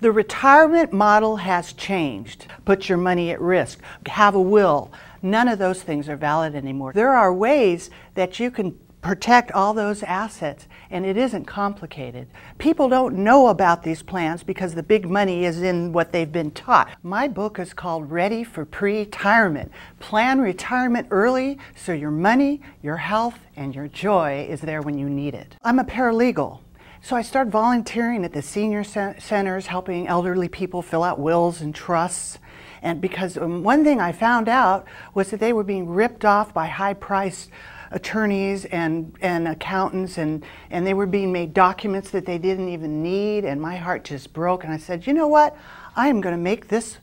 The retirement model has changed. Put your money at risk, have a will. None of those things are valid anymore. There are ways that you can protect all those assets, and it isn't complicated. People don't know about these plans because the big money is in what they've been taught. My book is called Ready for Pre-Retirement. Plan retirement early so your money, your health, and your joy is there when you need it. I'm a paralegal. So I started volunteering at the senior centers, helping elderly people fill out wills and trusts. And because one thing I found out was that they were being ripped off by high-priced attorneys and accountants, and they were being made documents that they didn't even need, and my heart just broke. And I said, you know what? I am going to make this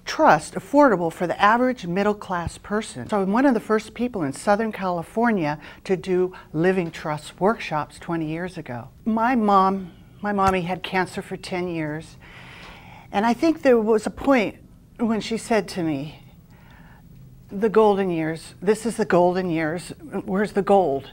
trust affordable for the average middle-class person. So I'm one of the first people in Southern California to do living trust workshops 20 years ago. My mommy had cancer for 10 years, and I think there was a point when she said to me, the golden years, this is the golden years, where's the gold?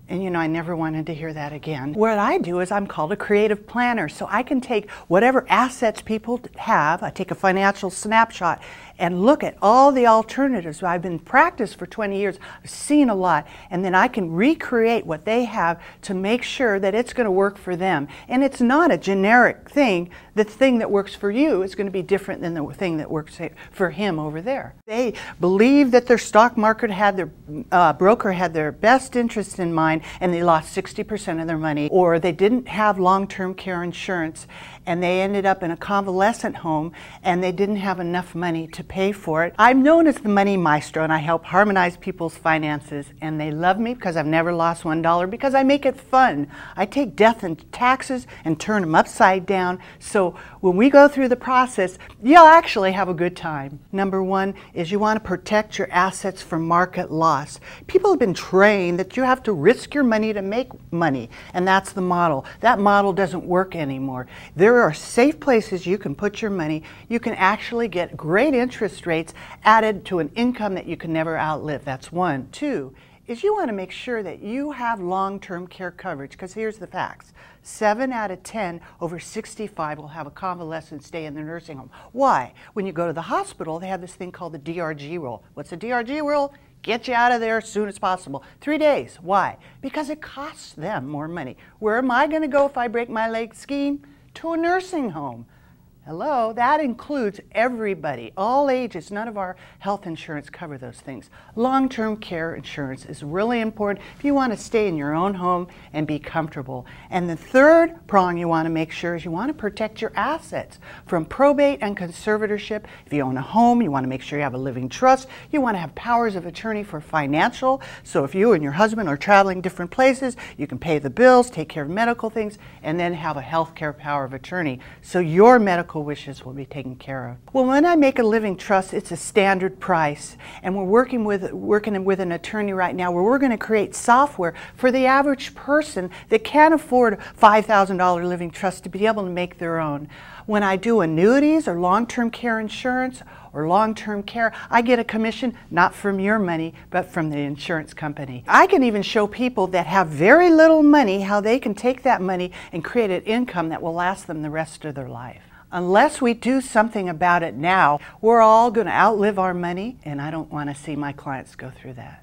And you know, I never wanted to hear that again. What I do is I'm called a creative planner, so I can take whatever assets people have, I take a financial snapshot and look at all the alternatives. I've been in practice for 20 years, I've seen a lot, and then I can recreate what they have to make sure that it's going to work for them. And it's not a generic thing. The thing that works for you is going to be different than the thing that works for him over there. They believe that their stock market had their broker had their best interest in mind, and they lost 60% of their money, or they didn't have long-term care insurance and they ended up in a convalescent home and they didn't have enough money to pay for it. I'm known as the money maestro, and I help harmonize people's finances, and they love me because I've never lost $1 because I make it fun. I take death and taxes and turn them upside down, so when we go through the process, you'll actually have a good time. Number one is you want to protect your assets from market loss. People have been trained that you have to risk your money to make money, and that's the model. That model doesn't work anymore. There are safe places you can put your money. You can actually get great interest rates added to an income that you can never outlive. That's one. Two is you want to make sure that you have long-term care coverage, because here's the facts. 7 out of 10 over 65 will have a convalescent stay in the nursing home. Why? When you go to the hospital, they have this thing called the DRG rule. What's the DRG rule? Get you out of there as soon as possible. 3 days. Why? Because it costs them more money. Where am I going to go if I break my leg skiing? To a nursing home. Hello, that includes everybody, all ages. None of our health insurance cover those things. Long-term care insurance is really important if you want to stay in your own home and be comfortable. And the third prong you want to make sure is you want to protect your assets from probate and conservatorship. If you own a home, you want to make sure you have a living trust. You want to have powers of attorney for financial. So if you and your husband are traveling different places, you can pay the bills, take care of medical things, and then have a health care power of attorney. So your medical wishes will be taken care of. Well, when I make a living trust, it's a standard price, and we're working with an attorney right now where we're going to create software for the average person that can't afford a $5,000 living trust to be able to make their own. When I do annuities or long-term care insurance or long-term care, I get a commission not from your money, but from the insurance company. I can even show people that have very little money how they can take that money and create an income that will last them the rest of their life. Unless we do something about it now, we're all going to outlive our money, and I don't want to see my clients go through that.